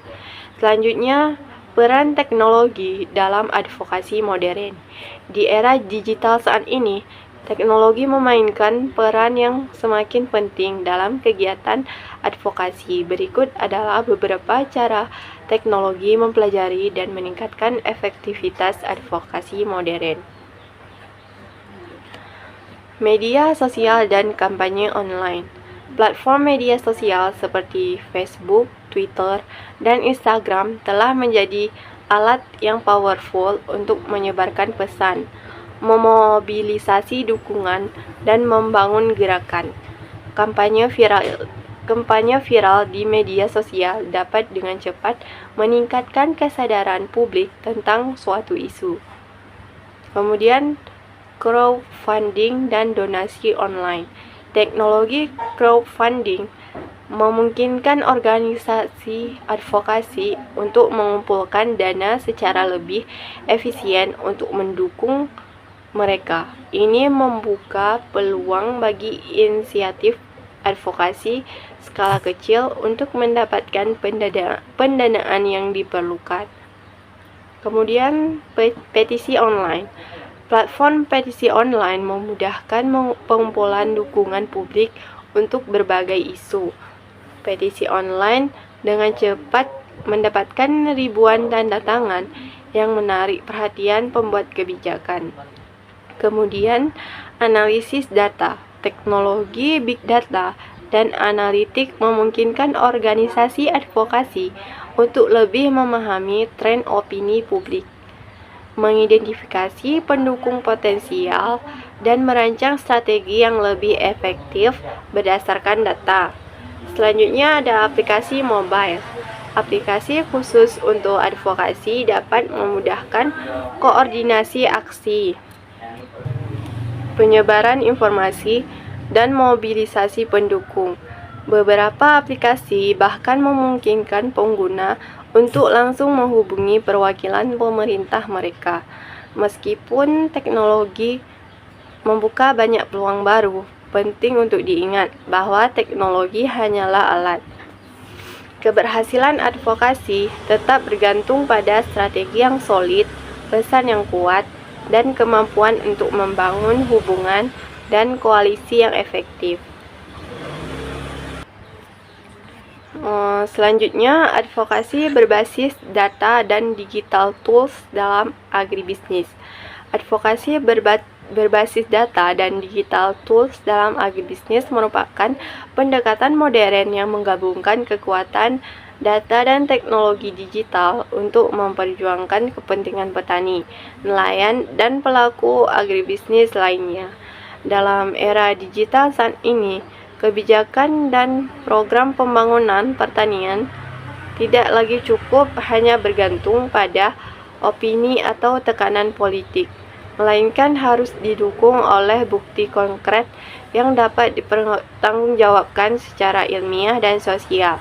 Selanjutnya, peran teknologi dalam advokasi modern. Di era digital saat ini, teknologi memainkan peran yang semakin penting dalam kegiatan advokasi. Berikut adalah beberapa cara teknologi mempelajari dan meningkatkan efektivitas advokasi modern. Media sosial dan kampanye online. Platform media sosial seperti Facebook, Twitter, dan Instagram telah menjadi alat yang powerful untuk menyebarkan pesan, memobilisasi dukungan, dan membangun gerakan. Kampanye viral di media sosial dapat dengan cepat meningkatkan kesadaran publik tentang suatu isu. Kemudian, crowdfunding dan donasi online. Teknologi crowdfunding memungkinkan organisasi advokasi untuk mengumpulkan dana secara lebih efisien untuk mendukung mereka. Ini membuka peluang bagi inisiatif advokasi skala kecil untuk mendapatkan pendanaan yang diperlukan. Kemudian, petisi online. Platform petisi online memudahkan pengumpulan dukungan publik untuk berbagai isu. Petisi online dengan cepat mendapatkan ribuan tanda tangan yang menarik perhatian pembuat kebijakan. Kemudian, analisis data. Teknologi big data dan analitik memungkinkan organisasi advokasi untuk lebih memahami tren opini publik, mengidentifikasi pendukung potensial, dan merancang strategi yang lebih efektif berdasarkan data. Selanjutnya ada aplikasi mobile. Aplikasi khusus untuk advokasi dapat memudahkan koordinasi aksi, penyebaran informasi, dan mobilisasi pendukung. Beberapa aplikasi bahkan memungkinkan pengguna untuk langsung menghubungi perwakilan pemerintah mereka. Meskipun teknologi membuka banyak peluang baru, penting untuk diingat bahwa teknologi hanyalah alat. Keberhasilan advokasi tetap bergantung pada strategi yang solid, pesan yang kuat, dan kemampuan untuk membangun hubungan dan koalisi yang efektif. Selanjutnya, advokasi berbasis data dan digital tools dalam agribisnis. Advokasi berbasis data dan digital tools dalam agribisnis merupakan pendekatan modern yang menggabungkan kekuatan data dan teknologi digital untuk memperjuangkan kepentingan petani, nelayan, dan pelaku agribisnis lainnya. Dalam era digital saat ini, kebijakan dan program pembangunan pertanian tidak lagi cukup hanya bergantung pada opini atau tekanan politik, melainkan harus didukung oleh bukti konkret yang dapat dipertanggungjawabkan secara ilmiah dan sosial.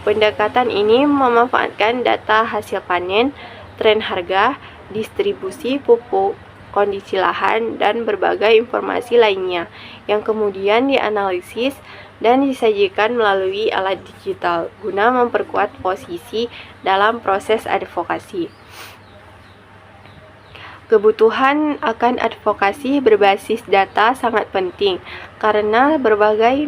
Pendekatan ini memanfaatkan data hasil panen, tren harga, distribusi pupuk, kondisi lahan, dan berbagai informasi lainnya yang kemudian dianalisis dan disajikan melalui alat digital guna memperkuat posisi dalam proses advokasi. Kebutuhan akan advokasi berbasis data sangat penting karena berbagai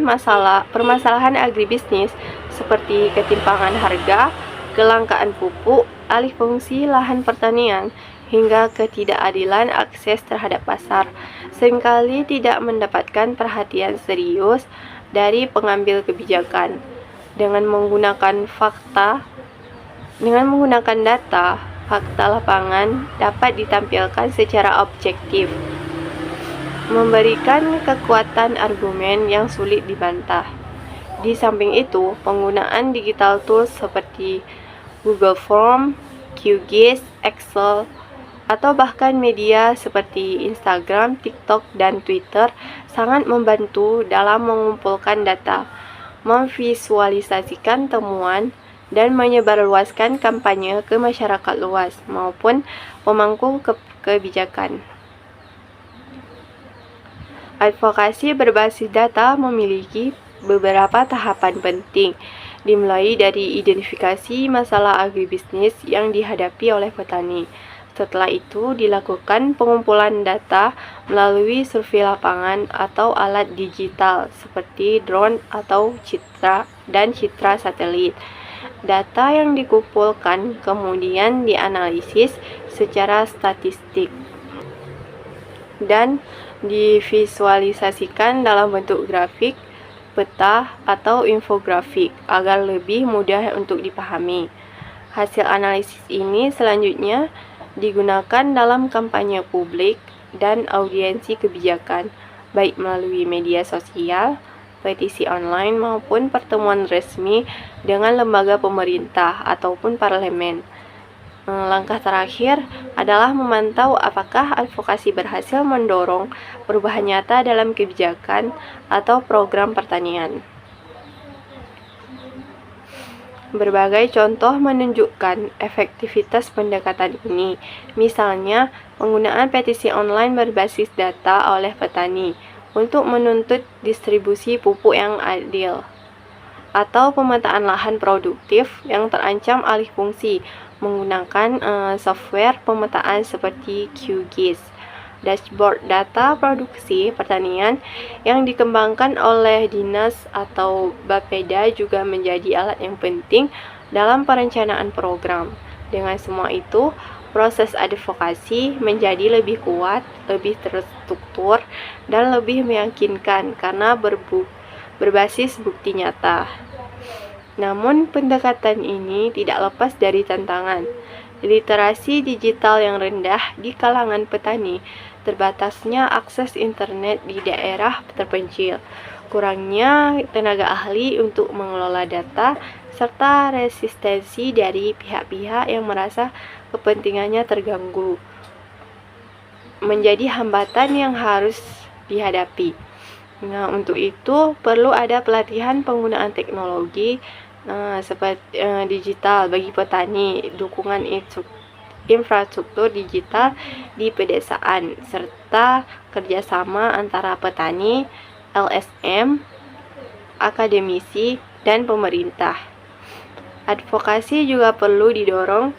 permasalahan agribisnis seperti ketimpangan harga, kelangkaan pupuk, alih fungsi lahan pertanian, hingga ketidakadilan akses terhadap pasar seringkali tidak mendapatkan perhatian serius dari pengambil kebijakan. Dengan menggunakan data, fakta lapangan dapat ditampilkan secara objektif, memberikan kekuatan argumen yang sulit dibantah. Di samping itu, penggunaan digital tools seperti Google Form, QGIS, Excel, atau bahkan media seperti Instagram, TikTok, dan Twitter sangat membantu dalam mengumpulkan data, memvisualisasikan temuan, dan menyebarluaskan kampanye ke masyarakat luas maupun pemangku kebijakan. Advokasi berbasis data memiliki beberapa tahapan penting, dimulai dari identifikasi masalah agribisnis yang dihadapi oleh petani. Setelah itu dilakukan pengumpulan data melalui survei lapangan atau alat digital seperti drone atau citra satelit. Data yang dikumpulkan kemudian dianalisis secara statistik dan divisualisasikan dalam bentuk grafik, peta, atau infografik agar lebih mudah untuk dipahami. Hasil analisis ini selanjutnya digunakan dalam kampanye publik dan audiensi kebijakan, baik melalui media sosial, petisi online, maupun pertemuan resmi dengan lembaga pemerintah ataupun parlemen. Langkah terakhir adalah memantau apakah advokasi berhasil mendorong perubahan nyata dalam kebijakan atau program pertanian. Berbagai contoh menunjukkan efektivitas pendekatan ini, misalnya penggunaan petisi online berbasis data oleh petani untuk menuntut distribusi pupuk yang adil, atau pemetaan lahan produktif yang terancam alih fungsi menggunakan software pemetaan seperti QGIS. Dashboard data produksi pertanian yang dikembangkan oleh Dinas atau Bapeda juga menjadi alat yang penting dalam perencanaan program. Dengan semua itu, proses advokasi menjadi lebih kuat, lebih terstruktur, dan lebih meyakinkan karena berbasis bukti nyata. Namun, pendekatan ini tidak lepas dari tantangan. Literasi digital yang rendah di kalangan petani, terbatasnya akses internet di daerah terpencil, kurangnya tenaga ahli untuk mengelola data, serta resistensi dari pihak-pihak yang merasa kepentingannya terganggu menjadi hambatan yang harus dihadapi. Nah, untuk itu perlu ada pelatihan penggunaan teknologi seperti digital bagi petani, dukungan infrastruktur digital di pedesaan, serta kerjasama antara petani, LSM, akademisi, dan pemerintah. Advokasi juga perlu didorong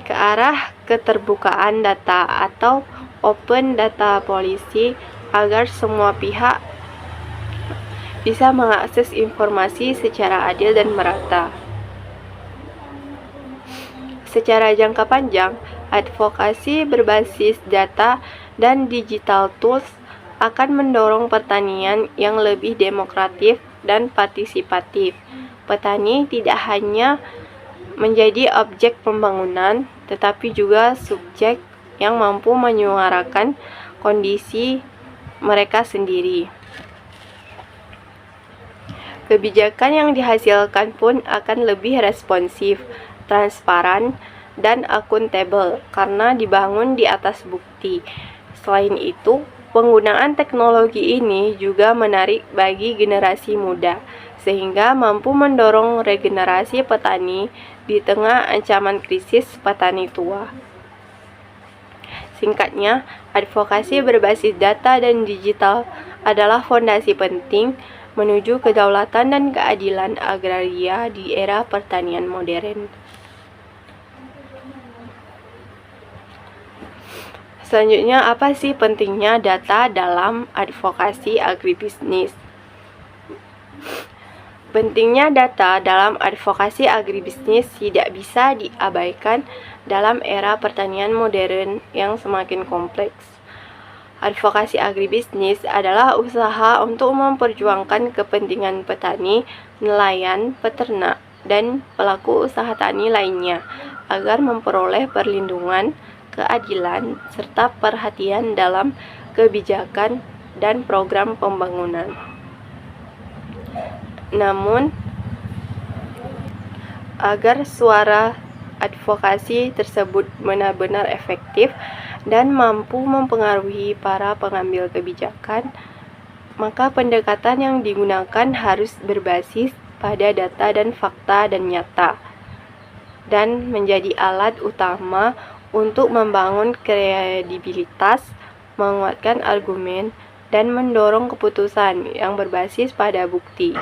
ke arah keterbukaan data atau open data policy agar semua pihak bisa mengakses informasi secara adil dan merata. Secara jangka panjang, advokasi berbasis data dan digital tools akan mendorong pertanian yang lebih demokratif dan partisipatif. Petani tidak hanya menjadi objek pembangunan, tetapi juga subjek yang mampu menyuarakan kondisi mereka sendiri. Kebijakan yang dihasilkan pun akan lebih responsif, transparan, dan akuntabel karena dibangun di atas bukti. Selain itu, penggunaan teknologi ini juga menarik bagi generasi muda, sehingga mampu mendorong regenerasi petani di tengah ancaman krisis petani tua. Singkatnya, advokasi berbasis data dan digital adalah fondasi penting menuju kedaulatan dan keadilan agraria di era pertanian modern. Selanjutnya, apa sih pentingnya data dalam advokasi agribisnis? Pentingnya data dalam advokasi agribisnis tidak bisa diabaikan dalam era pertanian modern yang semakin kompleks. Advokasi agribisnis adalah usaha untuk memperjuangkan kepentingan petani, nelayan, peternak, dan pelaku usaha tani lainnya agar memperoleh perlindungan, keadilan, serta perhatian dalam kebijakan dan program pembangunan. Namun, agar suara advokasi tersebut benar-benar efektif dan mampu mempengaruhi para pengambil kebijakan, maka pendekatan yang digunakan harus berbasis pada data dan fakta dan nyata, dan menjadi alat utama untuk membangun kredibilitas, menguatkan argumen, dan mendorong keputusan yang berbasis pada bukti.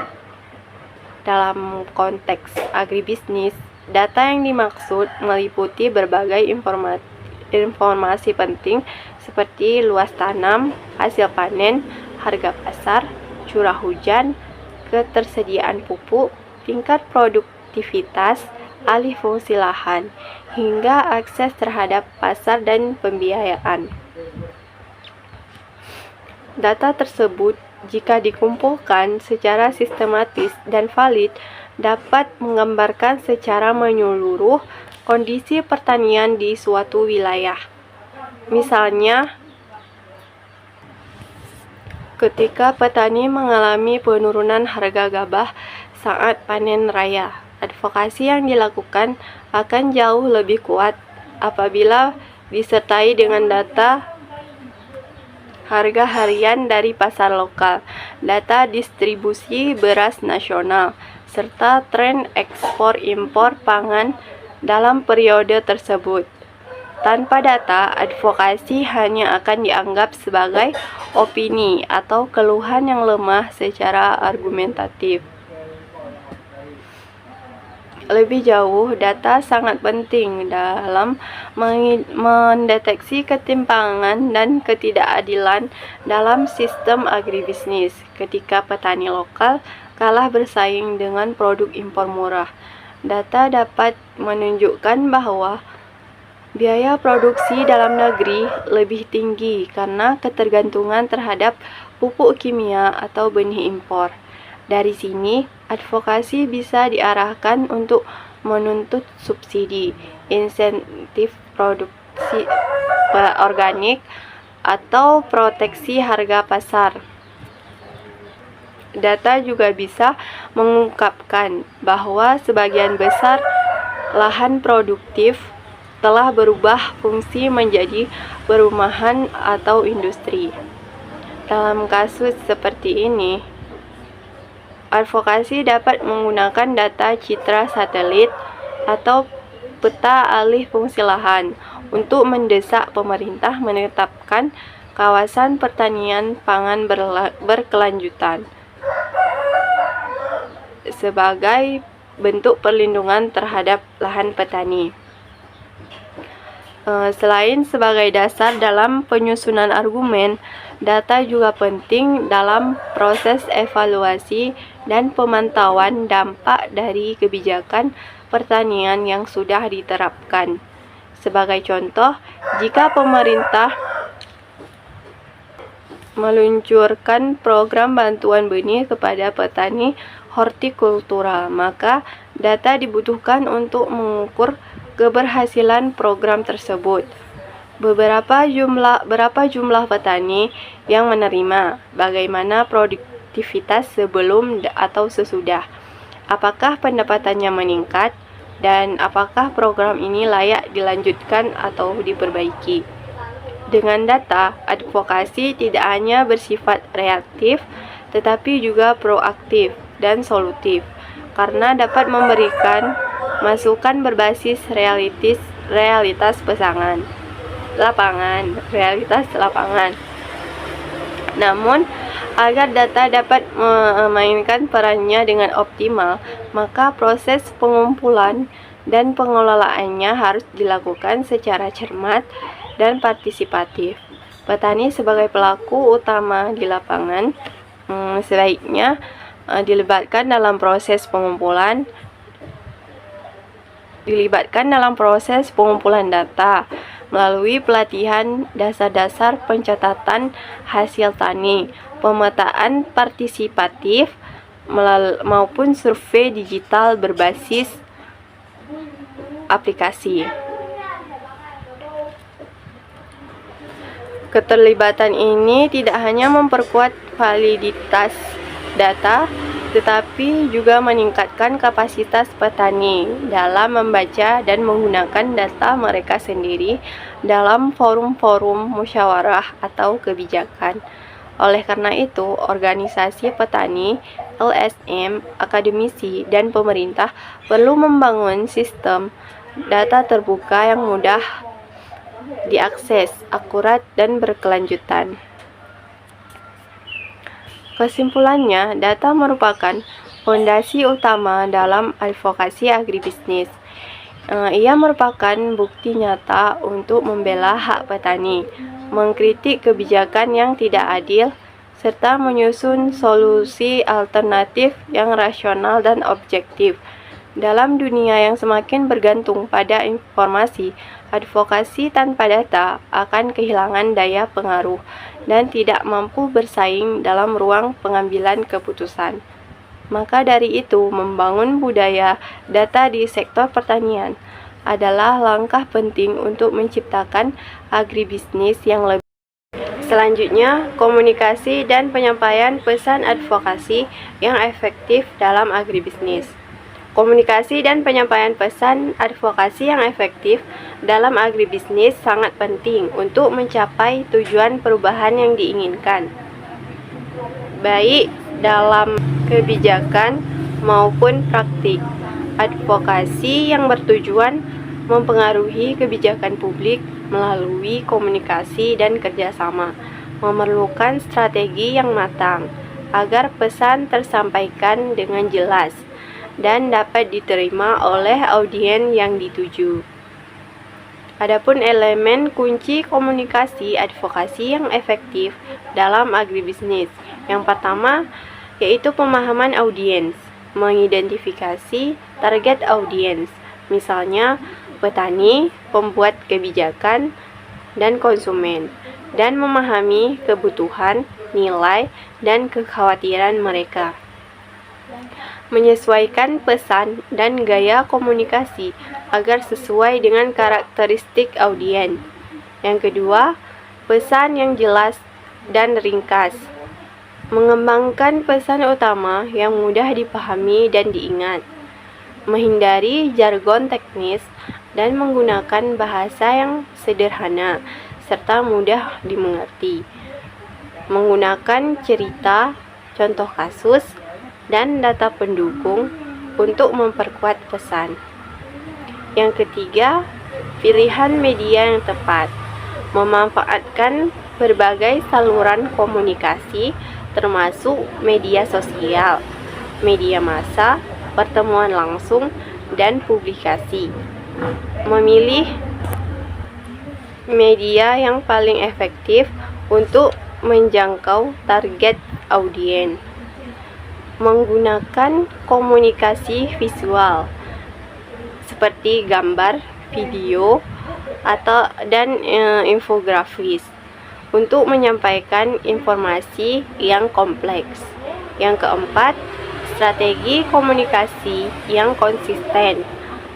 Dalam konteks agribisnis, data yang dimaksud meliputi berbagai informasi penting seperti luas tanam, hasil panen, harga pasar, curah hujan, ketersediaan pupuk, tingkat produktivitas, alih fungsi lahan, hingga akses terhadap pasar dan pembiayaan. Data tersebut, jika dikumpulkan secara sistematis dan valid, dapat menggambarkan secara menyeluruh kondisi pertanian di suatu wilayah. Misalnya, ketika petani mengalami penurunan harga gabah saat panen raya, advokasi yang dilakukan akan jauh lebih kuat apabila disertai dengan data harga harian dari pasar lokal, data distribusi beras nasional, serta tren ekspor-impor pangan dalam periode tersebut. Tanpa data, advokasi hanya akan dianggap sebagai opini atau keluhan yang lemah secara argumentatif. Lebih jauh, data sangat penting dalam mendeteksi ketimpangan dan ketidakadilan dalam sistem agribisnis ketika petani lokal kalah bersaing dengan produk impor murah. Data dapat menunjukkan bahwa biaya produksi dalam negeri lebih tinggi karena ketergantungan terhadap pupuk kimia atau benih impor. Dari sini, advokasi bisa diarahkan untuk menuntut subsidi, insentif produksi organik, atau proteksi harga pasar. Data juga bisa mengungkapkan bahwa sebagian besar lahan produktif telah berubah fungsi menjadi perumahan atau industri. Dalam kasus seperti ini, advokasi dapat menggunakan data citra satelit atau peta alih fungsi lahan untuk mendesak pemerintah menetapkan kawasan pertanian pangan berkelanjutan sebagai bentuk perlindungan terhadap lahan petani. Selain sebagai dasar dalam penyusunan argumen, data juga penting dalam proses evaluasi dan pemantauan dampak dari kebijakan pertanian yang sudah diterapkan. Sebagai contoh, jika pemerintah meluncurkan program bantuan benih kepada petani hortikultura, maka data dibutuhkan untuk mengukur keberhasilan program tersebut. Berapa jumlah petani yang menerima, bagaimana produktivitas sebelum atau sesudah, apakah pendapatannya meningkat, dan apakah program ini layak dilanjutkan atau diperbaiki. Dengan data, advokasi tidak hanya bersifat reaktif, tetapi juga proaktif dan solutif, karena dapat memberikan masukan berbasis realitas lapangan. Namun, agar data dapat memainkan perannya dengan optimal, maka proses pengumpulan dan pengelolaannya harus dilakukan secara cermat dan partisipatif. Petani sebagai pelaku utama di lapangan sebaiknya dilibatkan dalam proses pengumpulan data melalui pelatihan dasar-dasar pencatatan hasil tani, pemetaan partisipatif, maupun survei digital berbasis aplikasi. Keterlibatan ini tidak hanya memperkuat validitas data, tetapi juga meningkatkan kapasitas petani dalam membaca dan menggunakan data mereka sendiri dalam forum-forum musyawarah atau kebijakan. Oleh karena itu, organisasi petani, LSM, akademisi, dan pemerintah perlu membangun sistem data terbuka yang mudah diakses, akurat, dan berkelanjutan. Kesimpulannya, data merupakan fondasi utama dalam advokasi agribisnis. Ia merupakan bukti nyata untuk membela hak petani, mengkritik kebijakan yang tidak adil, serta menyusun solusi alternatif yang rasional dan objektif. Dalam dunia yang semakin bergantung pada informasi, advokasi tanpa data akan kehilangan daya pengaruh dan tidak mampu bersaing dalam ruang pengambilan keputusan. Maka dari itu, membangun budaya data di sektor pertanian adalah langkah penting untuk menciptakan agribisnis yang lebih. Selanjutnya, komunikasi dan penyampaian pesan advokasi yang efektif dalam agribisnis. Komunikasi dan penyampaian pesan advokasi yang efektif dalam agribisnis sangat penting untuk mencapai tujuan perubahan yang diinginkan, baik dalam kebijakan maupun praktik. Advokasi yang bertujuan mempengaruhi kebijakan publik melalui komunikasi dan kerjasama memerlukan strategi yang matang agar pesan tersampaikan dengan jelas dan dapat diterima oleh audiens yang dituju. Adapun elemen kunci komunikasi advokasi yang efektif dalam agribisnis. Yang pertama, yaitu pemahaman audiens, mengidentifikasi target audiens, misalnya petani, pembuat kebijakan, dan konsumen, dan memahami kebutuhan, nilai, dan kekhawatiran mereka. Menyesuaikan pesan dan gaya komunikasi agar sesuai dengan karakteristik audiens. Yang kedua, pesan yang jelas dan ringkas. Mengembangkan pesan utama yang mudah dipahami dan diingat. Menghindari jargon teknis dan menggunakan bahasa yang sederhana serta mudah dimengerti. Menggunakan cerita, contoh kasus, dan data pendukung untuk memperkuat pesan. Yang ketiga, pilihan media yang tepat. Memanfaatkan berbagai saluran komunikasi termasuk media sosial, media massa, pertemuan langsung, dan publikasi. Memilih media yang paling efektif untuk menjangkau target audiens. Menggunakan komunikasi visual seperti gambar, video, dan infografis untuk menyampaikan informasi yang kompleks. Yang keempat, strategi komunikasi yang konsisten.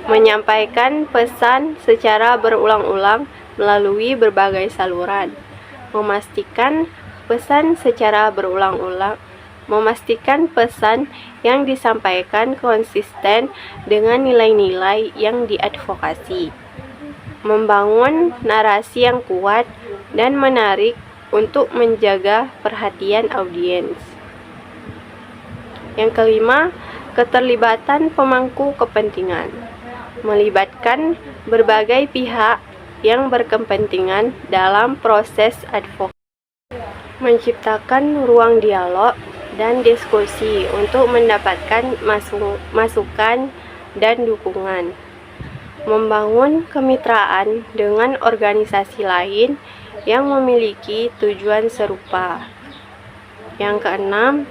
Menyampaikan pesan secara berulang-ulang melalui berbagai saluran. Memastikan pesan secara berulang-ulang memastikan pesan yang disampaikan konsisten dengan nilai-nilai yang diadvokasi, membangun narasi yang kuat dan menarik untuk menjaga perhatian audiens. Yang kelima, keterlibatan pemangku kepentingan, melibatkan berbagai pihak yang berkepentingan dalam proses advokasi, menciptakan ruang dialog dan diskusi untuk mendapatkan masukan dan dukungan, membangun kemitraan dengan organisasi lain yang memiliki tujuan serupa. Yang keenam,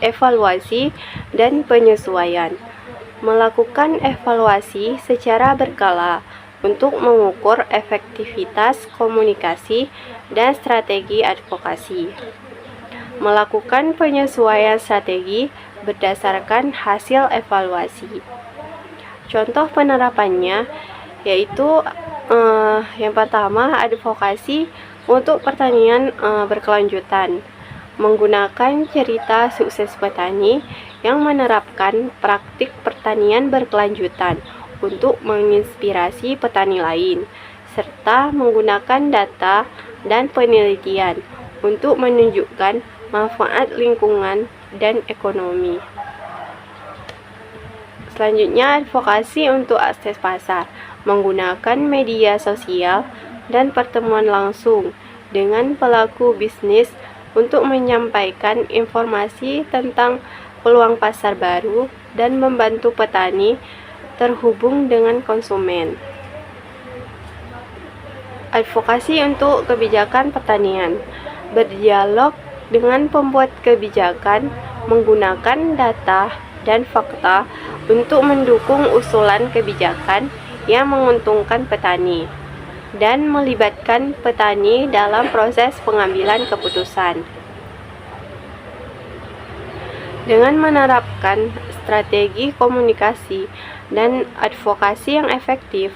evaluasi dan penyesuaian, melakukan evaluasi secara berkala untuk mengukur efektivitas komunikasi dan strategi advokasi, melakukan penyesuaian strategi berdasarkan hasil evaluasi. Contoh penerapannya yaitu yang pertama, advokasi untuk pertanian berkelanjutan, menggunakan cerita sukses petani yang menerapkan praktik pertanian berkelanjutan untuk menginspirasi petani lain, serta menggunakan data dan penelitian untuk menunjukkan manfaat lingkungan dan ekonomi. Selanjutnya, advokasi untuk akses pasar, menggunakan media sosial dan pertemuan langsung dengan pelaku bisnis untuk menyampaikan informasi tentang peluang pasar baru dan membantu petani terhubung dengan konsumen. Advokasi untuk kebijakan pertanian, berdialog dengan pembuat kebijakan menggunakan data dan fakta untuk mendukung usulan kebijakan yang menguntungkan petani dan melibatkan petani dalam proses pengambilan keputusan. Dengan menerapkan strategi komunikasi dan advokasi yang efektif,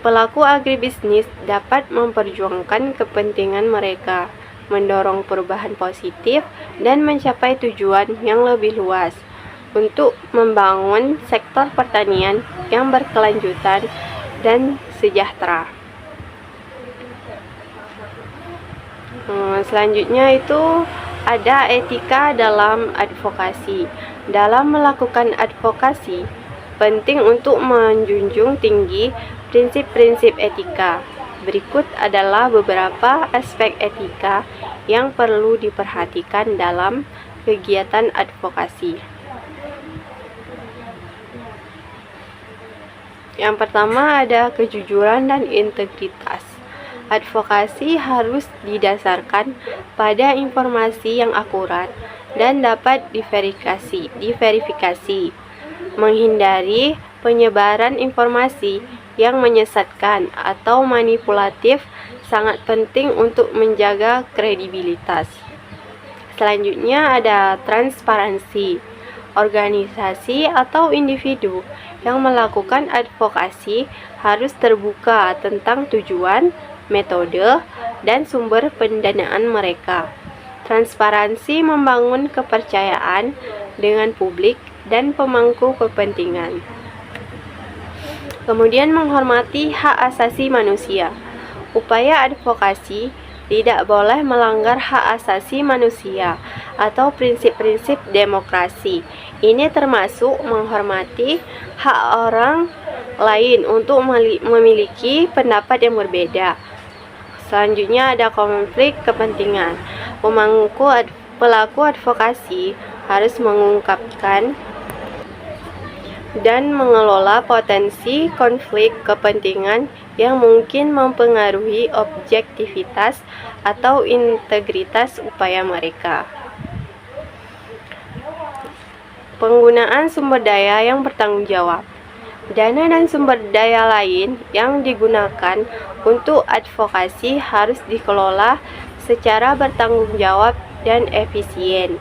pelaku agribisnis dapat memperjuangkan kepentingan mereka, mendorong perubahan positif, dan mencapai tujuan yang lebih luas untuk membangun sektor pertanian yang berkelanjutan dan sejahtera. Selanjutnya itu ada etika dalam advokasi. Dalam melakukan advokasi, penting untuk menjunjung tinggi prinsip-prinsip etika. Berikut adalah beberapa aspek etika yang perlu diperhatikan dalam kegiatan advokasi. Yang pertama ada kejujuran dan integritas. Advokasi harus didasarkan pada informasi yang akurat dan dapat diverifikasi, menghindari penyebaran informasi yang menyesatkan atau manipulatif sangat penting untuk menjaga kredibilitas. Selanjutnya ada transparansi. Organisasi atau individu yang melakukan advokasi harus terbuka tentang tujuan, metode, dan sumber pendanaan mereka. Transparansi membangun kepercayaan dengan publik dan pemangku kepentingan. Kemudian menghormati hak asasi manusia. Upaya advokasi tidak boleh melanggar hak asasi manusia atau prinsip-prinsip demokrasi. Ini termasuk menghormati hak orang lain untuk memiliki pendapat yang berbeda. Selanjutnya ada konflik kepentingan. Pelaku advokasi harus mengungkapkan dan mengelola potensi konflik kepentingan yang mungkin mempengaruhi objektivitas atau integritas upaya mereka. Penggunaan sumber daya yang bertanggung jawab. Dana dan sumber daya lain yang digunakan untuk advokasi harus dikelola secara bertanggung jawab dan efisien,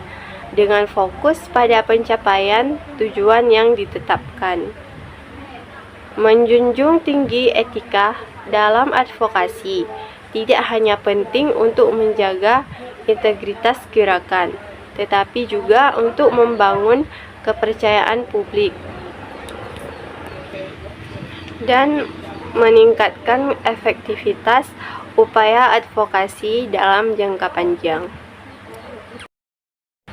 dengan fokus pada pencapaian tujuan yang ditetapkan. Menjunjung tinggi etika dalam advokasi tidak hanya penting untuk menjaga integritas gerakan, tetapi juga untuk membangun kepercayaan publik dan meningkatkan efektivitas upaya advokasi dalam jangka panjang.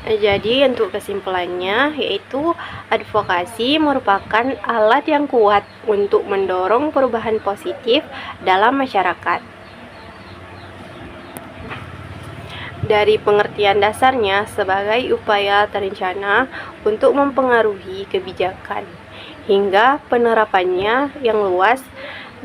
Jadi untuk kesimpulannya yaitu advokasi merupakan alat yang kuat untuk mendorong perubahan positif dalam masyarakat. Dari pengertian dasarnya sebagai upaya terencana untuk mempengaruhi kebijakan hingga penerapannya yang luas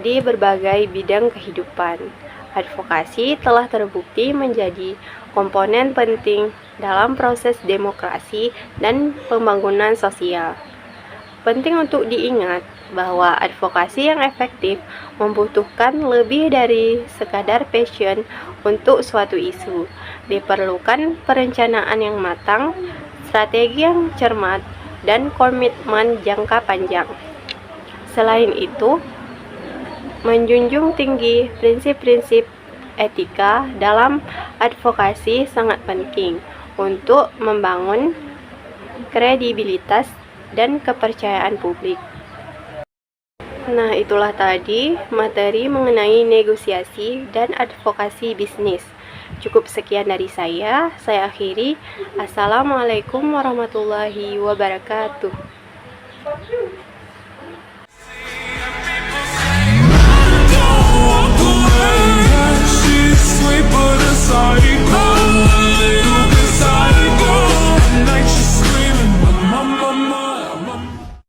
di berbagai bidang kehidupan. Advokasi telah terbukti menjadi komponen penting dalam proses demokrasi dan pembangunan sosial. Penting untuk diingat bahwa advokasi yang efektif membutuhkan lebih dari sekadar passion untuk suatu isu. Diperlukan perencanaan yang matang, strategi yang cermat, dan komitmen jangka panjang. Selain itu, menjunjung tinggi prinsip-prinsip etika dalam advokasi sangat penting untuk membangun kredibilitas dan kepercayaan publik. Nah, itulah tadi materi mengenai negosiasi dan advokasi bisnis. Cukup sekian dari saya akhiri. Assalamualaikum warahmatullahi wabarakatuh.